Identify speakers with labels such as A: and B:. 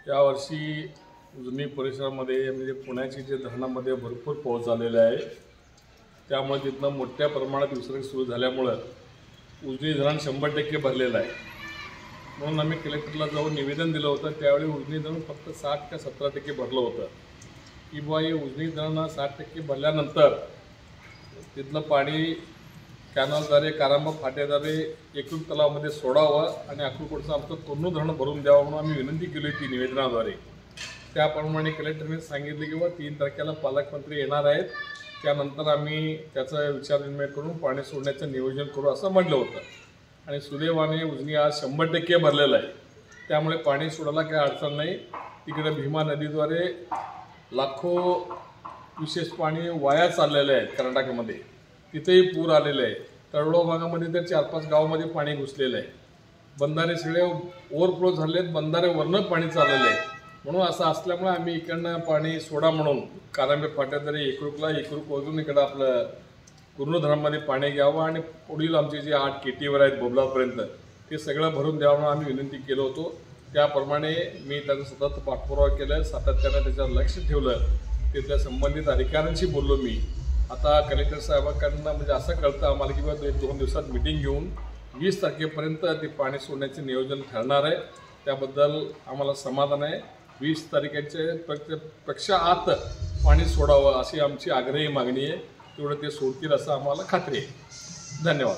A: यावर्षी उजनी परिसरामध्ये म्हणजे पुण्याची जे धरणामध्ये भरपूर पाऊस झालेला आहे, त्यामुळे तिथनं मोठ्या प्रमाणात विसर्ग सुरू झाल्यामुळं उजनी धरण 100% भरलेलं आहे। म्हणून आम्ही कलेक्टरला जाऊन निवेदन दिलं होतं। त्यावेळी उजनी धरण फक्त 60 ते 17% भरलं होतं की बुवा हे उजनी धरण 60% भरल्यानंतर तिथलं पाणी कॅनलद्वारे कारांबा फाट्याद्वारे एकूण तलावामध्ये सोडावं आणि अक्कलकोटचं आमचं पूर्ण धरण भरून द्यावं म्हणून आम्ही विनंती केली होती निवेदनाद्वारे। त्याप्रमाणे कलेक्टरने सांगितले की 3 तारखेला पालकमंत्री येणार आहेत, त्यानंतर आम्ही त्याचा विचारविनिमय करून पाणी सोडण्याचं नियोजन करू असं म्हटलं होतं। आणि सुदैवाने उजनी आज 100% भरलेलं आहे, त्यामुळे पाणी सोडायला काही अडचण नाही। तिकडे भीमा नदीद्वारे लाखो विशेष पाणी वाया चाललेलं आहे कर्नाटकमध्ये, तिथेही पूर आलेले आहे। तळोडा भागामध्ये तर 4-5 गावामध्ये पाणी घुसलेलं आहे। बंधारे सगळे ओव्हरफ्लो झाले आहेत, बंधाऱ्यावरनं पाणी चाललेलं आहे। म्हणून असं असल्यामुळे आम्ही इकडनं पाणी सोडा म्हणून कारांबे फाट्याद्वारे एकरूप वाजून इकडं आपलं पूर्ण धरणामध्ये पाणी घ्यावं आणि पुढील आमचे जे 8 KTवर आहेत बोबलापर्यंत ते सगळं भरून द्यावं म्हणून आम्ही विनंती केलं होतो। त्याप्रमाणे मी त्याचा सतत पाठपुरावा केला, सातत्यानं त्याच्यावर लक्ष ठेवलं, तिथल्या संबंधित अधिकाऱ्यांशी बोललो मी। आता कलेक्टर साहेबांकडनं म्हणजे असं कळतं आम्हाला की 2 दिवसात मीटिंग घेऊन 20 तारखेपर्यंत ते पाणी सोडण्याचे नियोजन ठरणार आहे। त्याबद्दल आम्हाला समाधान आहे। 20 तारखेच्या पेक्षा आत पाणी सोडावं अशी आमची आग्रही मागणी आहे। तेवढं ते सोडतील असं आम्हाला खात्री आहे। धन्यवाद।